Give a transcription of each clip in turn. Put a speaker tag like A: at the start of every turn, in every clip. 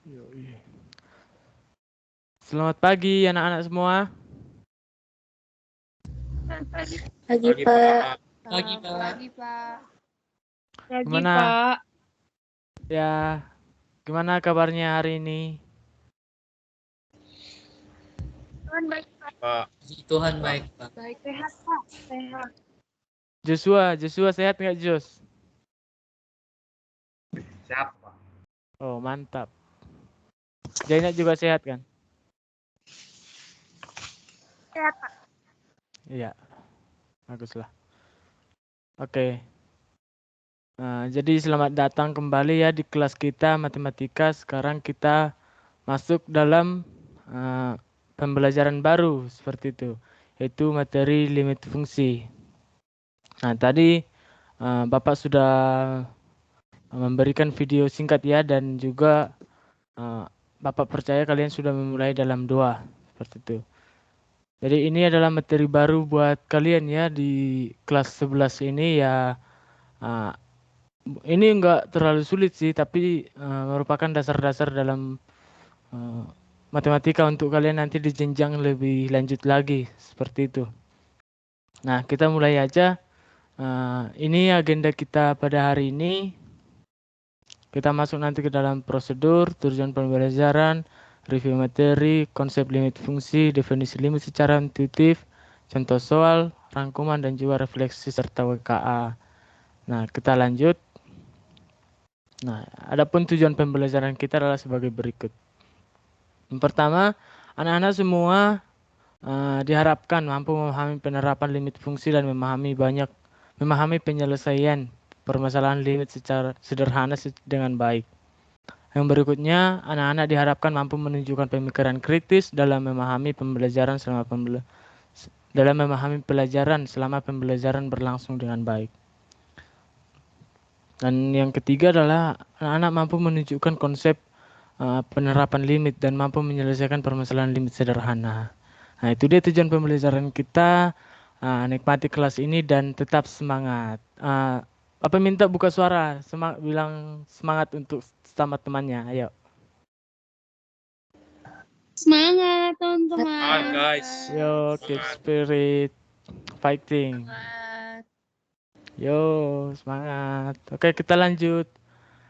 A: Yoi. Selamat pagi anak-anak semua.
B: Pagi,
C: Pak.
B: Pagi, Pak.
D: Pagi, Pak.
E: Pagi,
A: Gimana?
E: Pak.
A: Ya, gimana kabarnya hari ini?
E: Tuhan baik, Pak.
C: Pak.
B: Puji Tuhan baik, Pak.
D: Baik,
E: Sehat, Pak. Sehat.
A: Joshua sehat nggak Jos?
C: Sehat, Pak.
A: Oh mantap. Jainat juga sehat kan?
E: Sehat, Pak.
A: Iya, baguslah. Oke. Nah, jadi selamat datang kembali ya di kelas kita matematika. Sekarang kita masuk dalam pembelajaran baru seperti itu, yaitu materi limit fungsi. Nah, tadi Bapak sudah memberikan video singkat ya, dan juga Bapak percaya kalian sudah memulai dalam 2 seperti itu. Jadi ini adalah materi baru buat kalian ya di kelas 11 ini ya. Ini enggak terlalu sulit sih, tapi merupakan dasar-dasar dalam matematika untuk kalian nanti di jenjang lebih lanjut lagi seperti itu. Nah, kita mulai aja. Ini agenda kita pada hari ini. Kita masuk nanti ke dalam prosedur, tujuan pembelajaran, review materi, konsep limit fungsi, definisi limit secara intuitif, contoh soal, rangkuman, dan juga refleksi serta WKA. Nah, kita lanjut. Nah, adapun tujuan pembelajaran kita adalah sebagai berikut. Yang pertama, anak-anak semua diharapkan mampu memahami penerapan limit fungsi dan memahami penyelesaian permasalahan limit secara sederhana dengan baik. Yang berikutnya, anak-anak diharapkan mampu menunjukkan pemikiran kritis dalam memahami pembelajaran selama pembelajaran berlangsung dengan baik. Dan yang ketiga adalah anak-anak mampu menunjukkan konsep penerapan limit dan mampu menyelesaikan permasalahan limit sederhana. Nah, itu dia tujuan pembelajaran kita. Nikmati kelas ini dan tetap semangat. Apa minta buka suara, bilang semangat untuk sama temannya. Ayo.
E: Semangat, teman-teman.
C: Semangat, guys.
A: Yo, keep spirit fighting.
D: Semangat.
A: Yo, semangat. Oke, kita lanjut.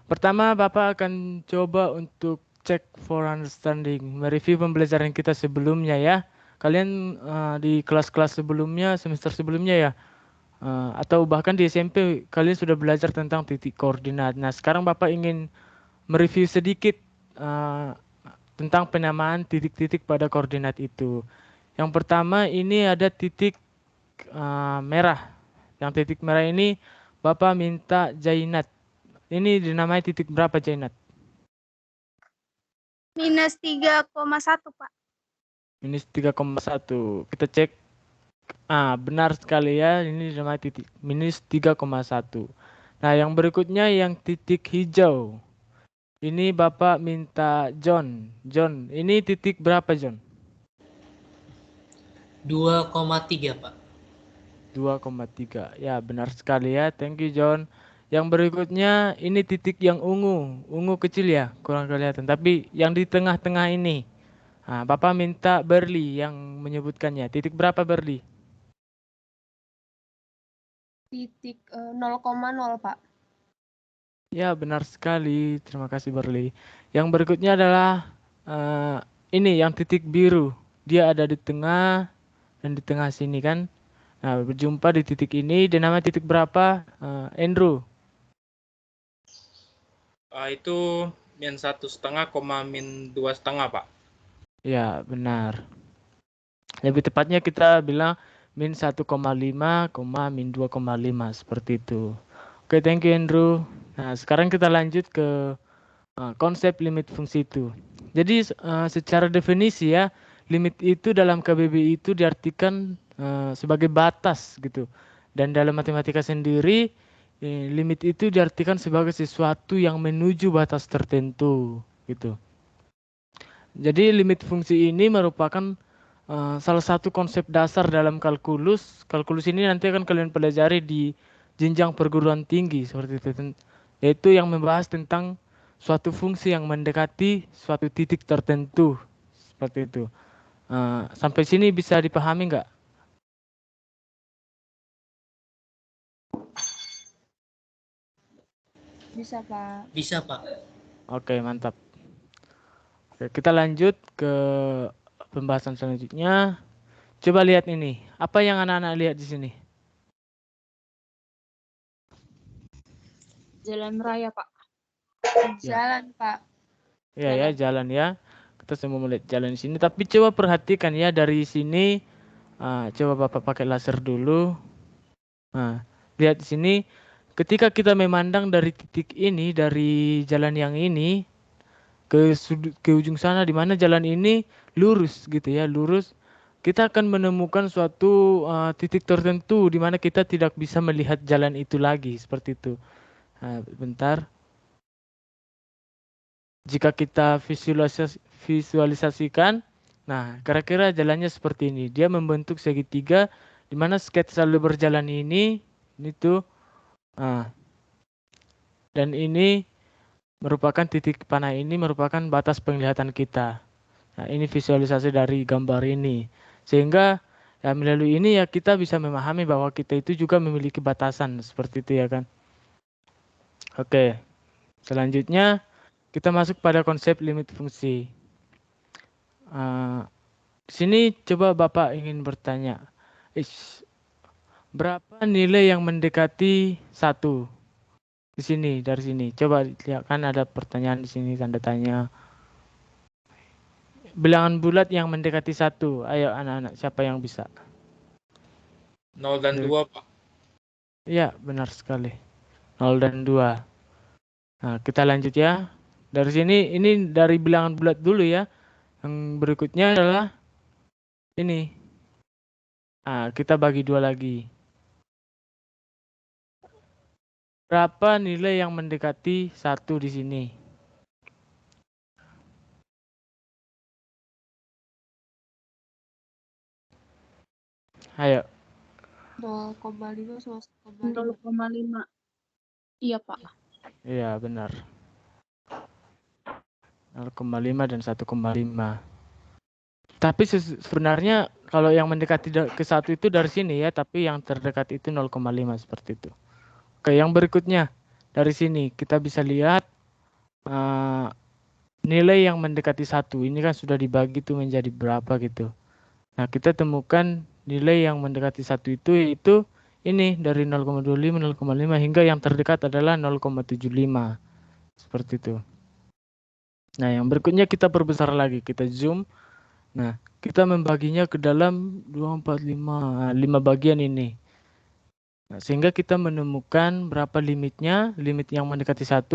A: Pertama, Bapak akan coba untuk check for understanding, mereview pembelajaran kita sebelumnya ya. Kalian di kelas-kelas sebelumnya, semester sebelumnya ya, atau bahkan di SMP kalian sudah belajar tentang titik koordinat. Nah, sekarang Bapak ingin mereview sedikit tentang penamaan titik-titik pada koordinat itu. Yang pertama ini ada titik merah. Yang titik merah ini Bapak minta Jainat. Ini dinamai titik berapa Jainat?
E: Minus 3,1, Pak.
A: Minus 3,1. Kita cek. Benar sekali ya, ini dinamai titik minus 3,1. Nah, yang berikutnya yang titik hijau. Ini Bapak minta John. John, ini titik berapa John?
B: 2,3, Pak.
A: 2,3. Ya, benar sekali ya. Thank you John. Yang berikutnya ini titik yang ungu. Ungu kecil ya, kurang kelihatan. Tapi yang di tengah-tengah ini. Bapak minta Berli yang menyebutkannya. Titik berapa Berli?
D: Titik 0,0, Pak.
A: Ya, benar sekali. Terima kasih Berli. Yang berikutnya adalah ini yang titik biru. Dia ada di tengah dan di tengah sini kan. Nah, berjumpa di titik ini. Dia nama titik berapa? Andrew.
C: Itu min 1,5, min 2,5, Pak.
A: Ya, benar. Lebih tepatnya kita bilang min 1,5, min 2,5 seperti itu. Oke, thank you Andrew. Nah, sekarang kita lanjut ke konsep limit fungsi itu. Jadi secara definisi ya, limit itu dalam KBBI itu diartikan sebagai batas gitu. Dan dalam matematika sendiri, limit itu diartikan sebagai sesuatu yang menuju batas tertentu gitu. Jadi limit fungsi ini merupakan salah satu konsep dasar dalam kalkulus. Kalkulus ini nanti akan kalian pelajari di jenjang perguruan tinggi seperti itu, yaitu yang membahas tentang suatu fungsi yang mendekati suatu titik tertentu. Seperti itu. Sampai sini bisa dipahami nggak?
D: Bisa, Pak.
B: Bisa, Pak.
A: Oke, mantap. Oke, kita lanjut ke pembahasan selanjutnya. Coba lihat ini. Apa yang anak-anak lihat di sini?
E: Jalan raya, Pak.
A: Ya.
D: Jalan, Pak.
A: Ya, jalan ya. Kita semua melihat jalan di sini. Tapi coba perhatikan ya dari sini. Coba Bapak pakai laser dulu. Lihat di sini. Ketika kita memandang dari titik ini, dari jalan yang ini ke ujung sana, di mana jalan ini lurus gitu ya, lurus. Kita akan menemukan suatu titik tertentu di mana kita tidak bisa melihat jalan itu lagi, seperti itu. Bentar. Jika kita visualisasikan, nah kira-kira jalannya seperti ini. Dia membentuk segitiga di mana sketsa berjalan ini tuh, dan ini merupakan titik panah, ini merupakan batas penglihatan kita. Nah, ini visualisasi dari gambar ini. Sehingga ya melalui ini ya kita bisa memahami bahwa kita itu juga memiliki batasan seperti itu ya kan. Oke. Selanjutnya kita masuk pada konsep limit fungsi. Di sini coba Bapak ingin bertanya, berapa nilai yang mendekati 1? Di sini, dari sini. Coba lihat, kan ada pertanyaan di sini, tanda tanya. Bilangan bulat yang mendekati 1. Ayo anak-anak, siapa yang bisa?
C: 0 dan 2, Pak.
A: Iya, benar sekali. 0 dan 2. Nah, kita lanjut ya. Dari sini, ini dari bilangan bulat dulu ya. Yang berikutnya adalah ini. Kita bagi 2 lagi. Berapa nilai yang mendekati 1 di sini? Ayo.
D: 0,5 sama 1,5.
E: 0,5. Iya, Pak.
A: Iya, benar. 0,5 dan 1,5. Tapi sebenarnya kalau yang mendekati ke 1 itu dari sini ya, tapi yang terdekat itu 0,5 seperti itu. Oke, yang berikutnya dari sini kita bisa lihat nilai yang mendekati 1. Ini kan sudah dibagi tuh menjadi berapa gitu. Nah, kita temukan nilai yang mendekati 1 itu yaitu ini dari 0,25, 0,5 hingga yang terdekat adalah 0,75. Seperti itu. Nah, yang berikutnya kita perbesar lagi, kita zoom. Nah, kita membaginya ke dalam 2, 4, 5, 5 bagian ini. Nah, sehingga kita menemukan berapa limitnya, limit yang mendekati 1.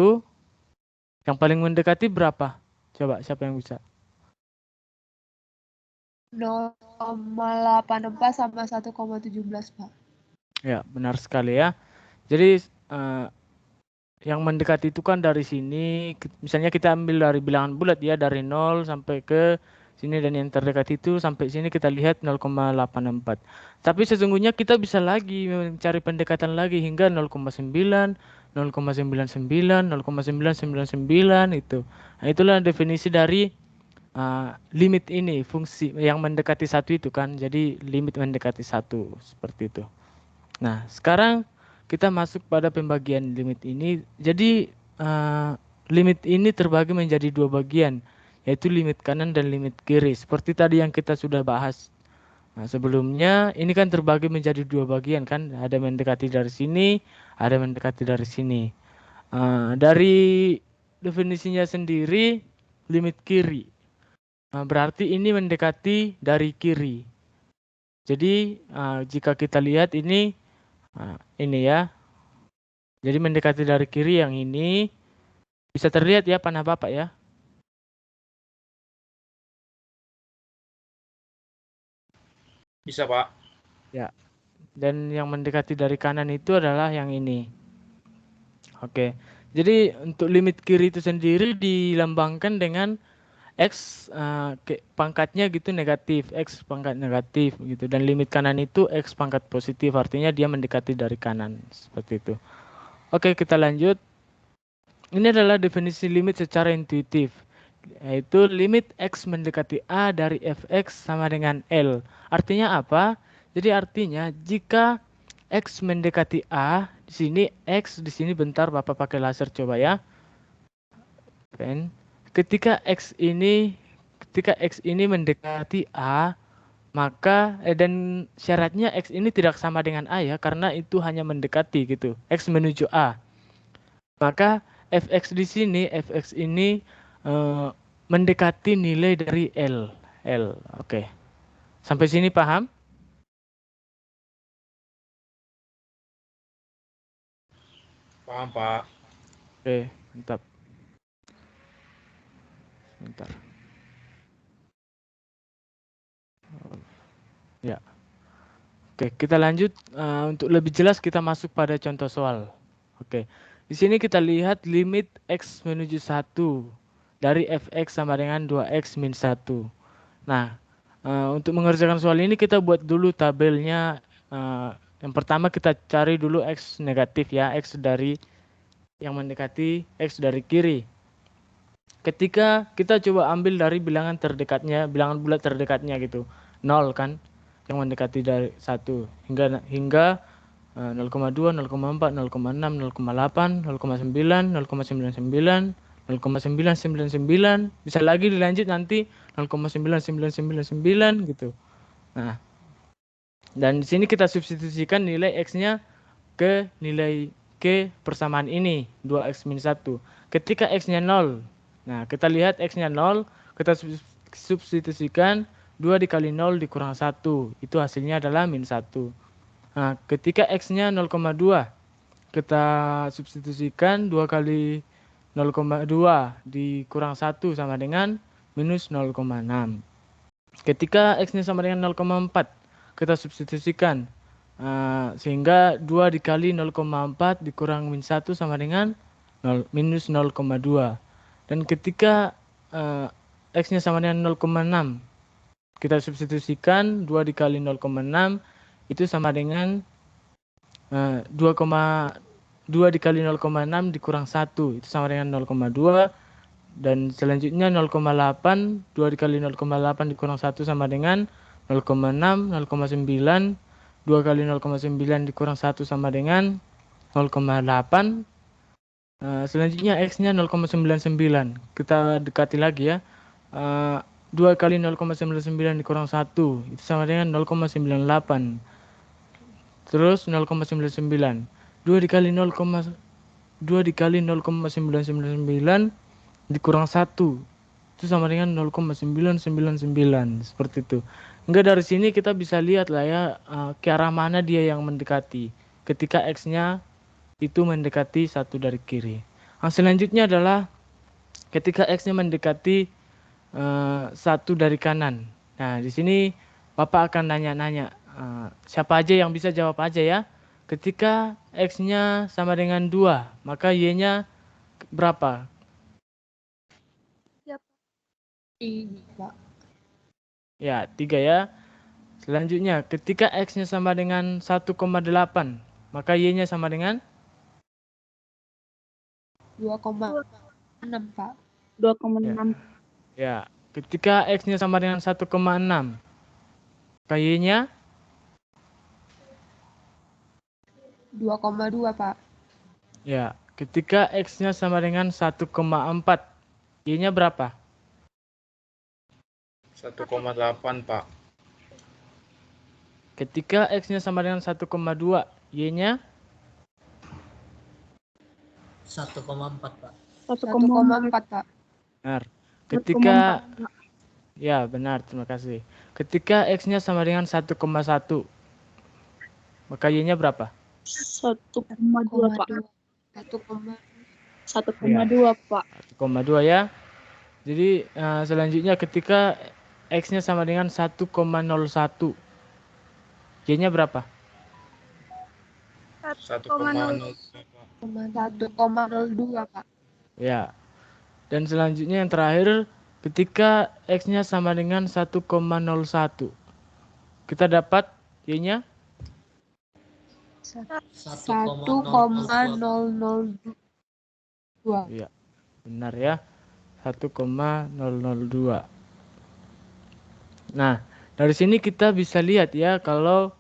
A: Yang paling mendekati berapa? Coba, siapa yang bisa?
D: 0,84 sama 1,17, Pak.
A: Ya, benar sekali ya. Jadi, yang mendekati itu kan dari sini, misalnya kita ambil dari bilangan bulat ya, dari 0 sampai ke sini, dan yang terdekat itu sampai sini kita lihat 0,84. Tapi sesungguhnya kita bisa lagi mencari pendekatan lagi hingga 0,9, 0,99, 0,999 itu. Nah, itulah definisi dari limit ini, fungsi yang mendekati 1 itu kan. Jadi limit mendekati 1 seperti itu. Nah, sekarang kita masuk pada pembagian limit ini. Jadi limit ini terbagi menjadi 2 bagian, yaitu limit kanan dan limit kiri. Seperti tadi yang kita sudah bahas. Nah, sebelumnya ini kan terbagi menjadi 2 bagian kan. Ada mendekati dari sini, ada mendekati dari sini. Dari definisinya sendiri, limit kiri. Berarti ini mendekati dari kiri. Jadi jika kita lihat ini ya. Jadi mendekati dari kiri yang ini. Bisa terlihat ya panah Bapak ya.
C: Bisa, Pak.
A: Ya. Dan yang mendekati dari kanan itu adalah yang ini. Oke. Jadi untuk limit kiri itu sendiri dilambangkan dengan X pangkatnya gitu negatif, X pangkat negatif gitu, dan limit kanan itu X pangkat positif, artinya dia mendekati dari kanan seperti itu. Oke, kita lanjut. Ini adalah definisi limit secara intuitif, yaitu limit X mendekati A dari Fx sama dengan L. Artinya apa? Jadi artinya jika X mendekati A, di sini X, di sini bentar Bapak pakai laser coba ya. Pen. Ketika X ini mendekati A, maka dan syaratnya X ini tidak sama dengan A ya, karena itu hanya mendekati gitu. X menuju A. Maka Fx di sini, Fx ini mendekati nilai dari L. Oke. Sampai sini paham?
C: Paham, Pak.
A: Oke, mantap. Bentar. Ya. Oke, kita lanjut. Untuk lebih jelas kita masuk pada contoh soal. Oke. Di sini kita lihat limit X menuju 1 dari Fx sama dengan 2X min 1. Nah, untuk mengerjakan soal ini kita buat dulu tabelnya. Yang pertama kita cari dulu X negatif ya, X dari yang mendekati X dari kiri. Ketika kita coba ambil dari bilangan terdekatnya, bilangan bulat terdekatnya gitu, 0 kan, yang mendekati dari 1 hingga 0,2, 0,4, 0,6, 0,8, 0,9, 0,99, 0,999, bisa lagi dilanjut nanti 0,9999 gitu. Nah, dan di sini kita substitusikan nilai X-nya ke nilai K persamaan ini, 2X min 1. Ketika X-nya 0, nah kita lihat X-nya 0, kita substitusikan 2 dikali 0 dikurang 1, itu hasilnya adalah min 1. Nah, ketika X-nya 0,2, kita substitusikan 2 kali 0,2 dikurang 1 sama dengan minus 0,6. Ketika X-nya sama dengan 0,4, kita substitusikan sehingga 2 dikali 0,4 dikurang min 1 sama dengan minus 0,2. Dan ketika X-nya sama dengan 0,6, kita substitusikan 2 dikali 0,6 itu sama dengan 2 dikali 0,6 dikurang 1 itu sama dengan 0,2. Dan selanjutnya 0,8, 2 dikali 0,8 dikurang 1 sama dengan 0,6, 0,9, 2 kali 0,9 dikurang 1 sama dengan 0,8. Selanjutnya X-nya 0,99. Kita dekati lagi ya. 2 kali 0,99 dikurang 1 itu sama dengan 0,98. Terus 0,99. 2 dikali 0,999 dikurang 1 itu sama dengan 0,999 seperti itu. Enggak, dari sini kita bisa lihat lah ya ke arah mana dia yang mendekati ketika X-nya itu mendekati 1 dari kiri. Yang selanjutnya adalah ketika X-nya mendekati 1 dari kanan. Nah, di sini Bapak akan nanya-nanya, siapa aja yang bisa jawab aja ya. Ketika X-nya sama dengan 2, maka Y-nya berapa?
D: Ini, Pak.
A: Ya, 3 ya. Selanjutnya, ketika X-nya sama dengan 1,8, maka Y-nya sama dengan
D: 2,6, Pak.
E: 2,6.
A: ya. Ketika X-nya sama dengan 1,6, maka Y-nya
D: 2,2, Pak.
A: ya. Ketika X-nya sama dengan 1,4, Y-nya berapa?
C: 1,8, Pak.
A: Ketika X-nya sama dengan 1,2, Y-nya
B: 1,4, Pak.
D: 1,4, Pak.
A: benar. Ketika ya, benar, terima kasih. Ketika X-nya sama dengan 1,1, maka Y-nya berapa?
E: 1,2, Pak.
D: 1,2, Pak.
E: 1,2,
A: ya. Jadi selanjutnya ketika X-nya sama dengan 1,01, Y-nya berapa?
C: 1,0, Pak.
D: 1,02, Pak.
A: Ya. Dan selanjutnya yang terakhir, ketika X-nya sama dengan 1,01, kita dapat Y-nya
D: 1,002. 2.
A: Iya, benar ya. 1,002. Nah, dari sini kita bisa lihat ya kalau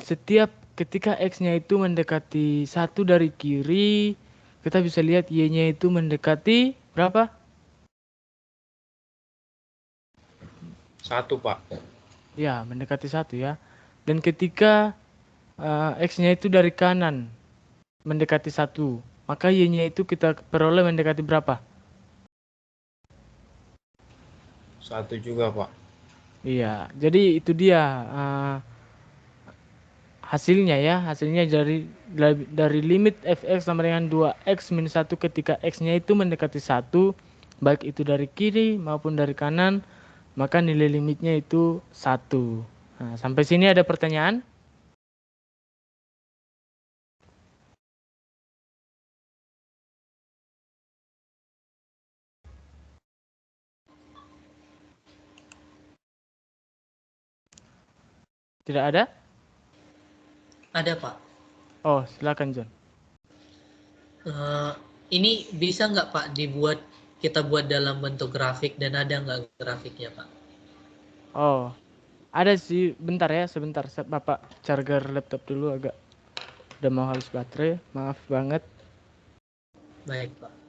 A: setiap ketika X-nya itu mendekati 1 dari kiri, kita bisa lihat Y-nya itu mendekati berapa?
C: 1, Pak.
A: Ya, mendekati 1 ya. Dan ketika X-nya itu dari kanan mendekati 1, maka Y-nya itu kita peroleh mendekati berapa?
C: 1 juga, Pak.
A: Iya, jadi itu dia hasilnya ya. Hasilnya dari limit fx sama dengan 2x min 1 ketika x-nya itu mendekati 1, baik itu dari kiri maupun dari kanan, maka nilai limitnya itu 1. Nah, sampai sini ada pertanyaan? Tidak ada?
B: Ada Pak.
A: Oh, silakan John.
B: Ini bisa nggak Pak kita buat dalam bentuk grafik dan ada nggak grafiknya Pak?
A: Oh, ada sih. Bentar ya, sebentar. Bapak charger laptop dulu, agak udah mau habis baterai. Maaf banget.
B: Baik Pak.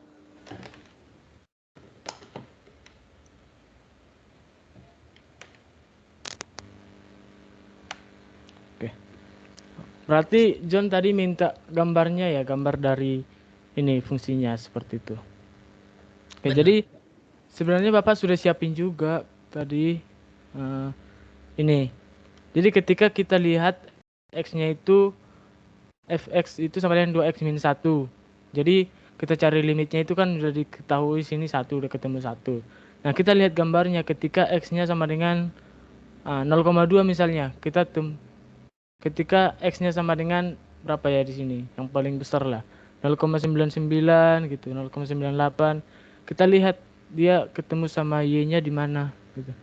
A: Berarti John tadi minta gambarnya ya, gambar dari ini fungsinya seperti itu. Oke,
B: Benar.
A: jadi sebenarnya Bapak sudah siapin juga tadi ini. Jadi ketika kita lihat X-nya itu fx itu sama dengan 2x min 1. Jadi kita cari limitnya itu kan sudah diketahui sini 1, udah ketemu 1. Nah, kita lihat gambarnya ketika X-nya sama dengan 0,2 misalnya. Ketika X-nya sama dengan berapa ya di sini? Yang paling besar lah. 0,99 gitu, 0,98. Kita lihat dia ketemu sama Y-nya di mana gitu.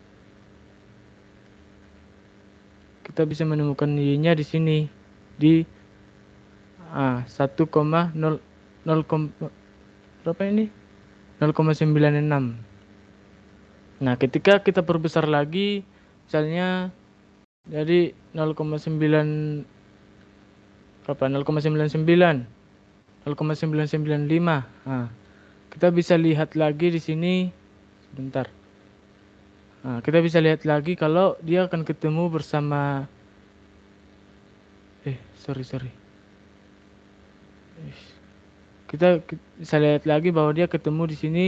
A: Kita bisa menemukan Y-nya di sini di 1,0 berapa ini? 0,96. Nah, ketika kita perbesar lagi misalnya jadi 0,9 berapa? 0,99, 0,995. Nah, kita bisa lihat lagi di sini sebentar. Nah, kita bisa lihat lagi kalau dia akan ketemu bersama sorry. Kita bisa lihat lagi bahwa dia ketemu di sini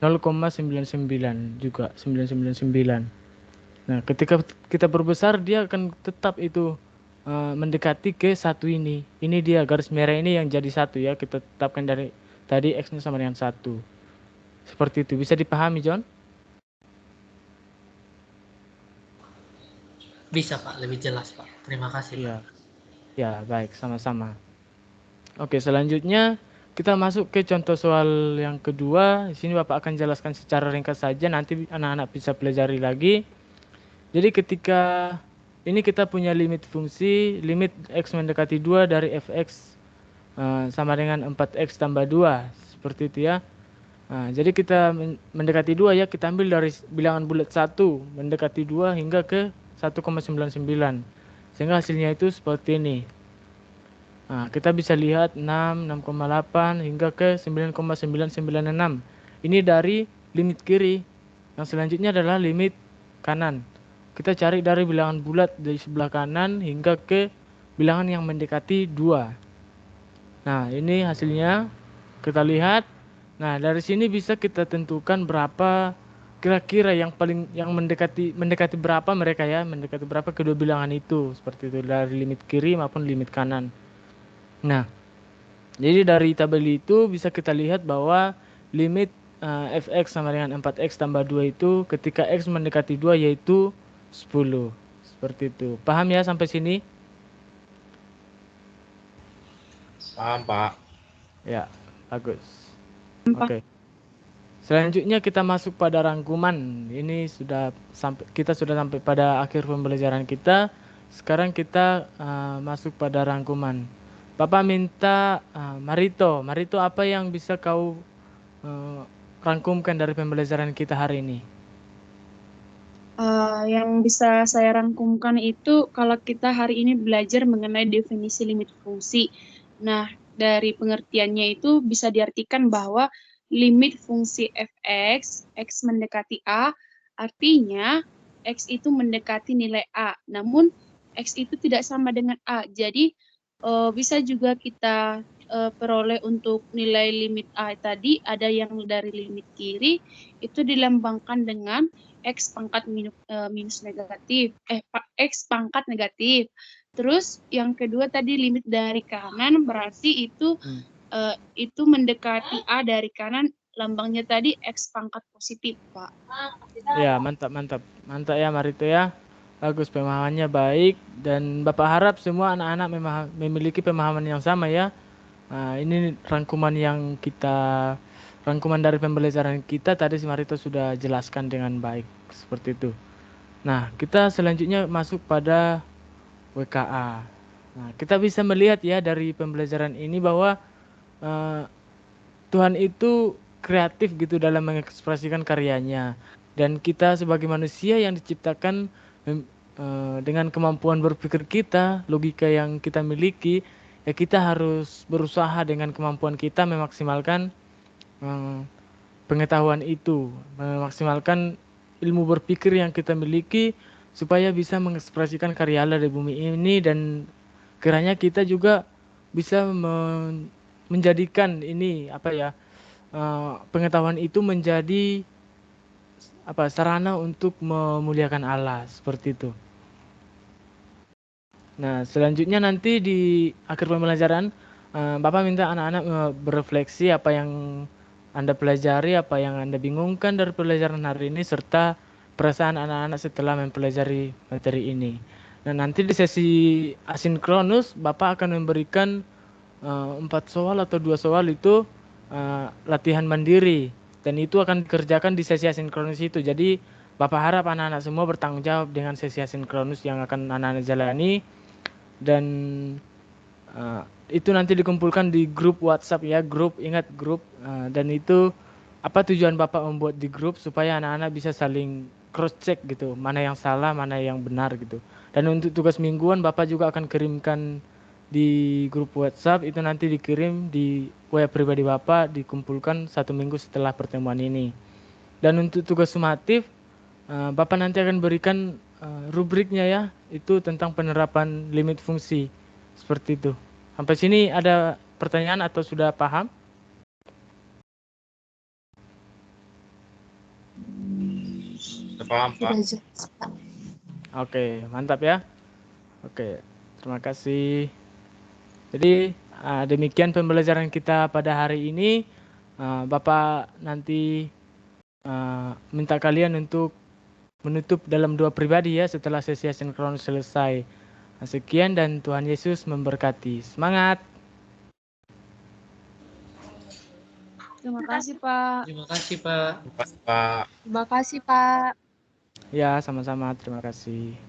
A: 0,99 juga, 999. Nah, ketika kita perbesar dia akan tetap itu mendekati ke 1 ini. Ini dia garis merah ini yang jadi 1 ya. Kita tetapkan dari tadi X-nya sama dengan 1. Seperti itu. Bisa dipahami, John?
B: Bisa Pak, lebih jelas Pak. Terima kasih Pak.
A: Iya. Ya, baik, sama-sama. Oke, selanjutnya kita masuk ke contoh soal yang kedua. Di sini Bapak akan jelaskan secara ringkas saja, nanti anak-anak bisa pelajari lagi. Jadi ketika ini kita punya limit fungsi, limit X mendekati 2 dari fx sama dengan 4x tambah 2. Seperti itu ya. Nah, jadi kita mendekati 2 ya, kita ambil dari bilangan bulat 1 mendekati 2 hingga ke 1,99. Sehingga hasilnya itu seperti ini. Nah, kita bisa lihat 6, 6,8 hingga ke 9,996. Ini dari limit kiri. Yang selanjutnya adalah limit kanan. Kita cari dari bilangan bulat dari sebelah kanan hingga ke bilangan yang mendekati 2. Nah, ini hasilnya kita lihat. Nah, dari sini bisa kita tentukan berapa kira-kira yang mendekati berapa mereka ya, mendekati berapa kedua bilangan itu, seperti itu dari limit kiri maupun limit kanan. Nah, jadi dari tabel itu bisa kita lihat bahwa limit fx sama dengan 4x tambah 2 itu ketika x mendekati 2 yaitu 10. Seperti itu. Paham ya sampai sini?
C: Paham, Pak.
A: Ya, bagus. Oke. Selanjutnya kita masuk pada rangkuman. Ini kita sudah sampai pada akhir pembelajaran kita. Sekarang kita masuk pada rangkuman. Bapak minta Marito, apa yang bisa kau rangkumkan dari pembelajaran kita hari ini?
E: Yang bisa saya rangkumkan itu kalau kita hari ini belajar mengenai definisi limit fungsi. Nah, dari pengertiannya itu bisa diartikan bahwa limit fungsi fx, x mendekati a, artinya x itu mendekati nilai a, namun x itu tidak sama dengan a. Jadi, bisa juga kita peroleh untuk nilai limit a tadi, ada yang dari limit kiri, itu dilambangkan dengan X pangkat minus negatif, X pangkat negatif. Terus yang kedua tadi limit dari kanan berarti itu mendekati A dari kanan, lambangnya tadi X pangkat positif, Pak.
A: Ya, mantap ya Marito ya. Bagus, pemahamannya baik, dan Bapak harap semua anak-anak memiliki pemahaman yang sama ya. Nah, ini rangkuman dari pembelajaran kita tadi si Marito sudah jelaskan dengan baik seperti itu. Nah, kita selanjutnya masuk pada WKA. Nah, kita bisa melihat ya dari pembelajaran ini bahwa Tuhan itu kreatif gitu dalam mengekspresikan karyanya, dan kita sebagai manusia yang diciptakan dengan kemampuan berpikir kita, logika yang kita miliki, ya kita harus berusaha dengan kemampuan kita memaksimalkan pengetahuan itu, memaksimalkan ilmu berpikir yang kita miliki supaya bisa mengekspresikan karya Allah di bumi ini, dan kiranya kita juga bisa menjadikan ini pengetahuan itu menjadi sarana untuk memuliakan Allah seperti itu. Nah, selanjutnya nanti di akhir pembelajaran Bapak minta anak-anak berefleksi apa yang Anda pelajari, apa yang Anda bingungkan dari pelajaran hari ini, serta perasaan anak-anak setelah mempelajari materi ini. Nah, nanti di sesi asinkronus Bapak akan memberikan 4 soal atau 2 soal itu latihan mandiri, dan itu akan dikerjakan di sesi asinkronus itu. Jadi Bapak harap anak-anak semua bertanggung jawab dengan sesi asinkronus yang akan anak-anak jalani, dan itu nanti dikumpulkan di grup WhatsApp ya, ingat grup, dan itu apa tujuan Bapak membuat di grup supaya anak-anak bisa saling cross check gitu, mana yang salah, mana yang benar gitu. Dan untuk tugas mingguan Bapak juga akan kirimkan di grup WhatsApp, itu nanti dikirim di WA pribadi Bapak, dikumpulkan 1 minggu setelah pertemuan ini. Dan untuk tugas sumatif Bapak nanti akan berikan rubriknya ya, itu tentang penerapan limit fungsi seperti itu. Sampai sini ada pertanyaan atau sudah paham?
C: Sudah paham, Pak.
A: Oke, mantap ya. Oke, terima kasih. Jadi demikian pembelajaran kita pada hari ini. Bapak nanti minta kalian untuk menutup dalam doa pribadi ya setelah sesi asinkronus selesai. Sekian dan Tuhan Yesus memberkati. Semangat.
E: Terima kasih, Pak.
B: Terima kasih, Pak.
C: Terima kasih, Pak.
D: Terima kasih, Pak.
A: Ya, sama-sama. Terima kasih.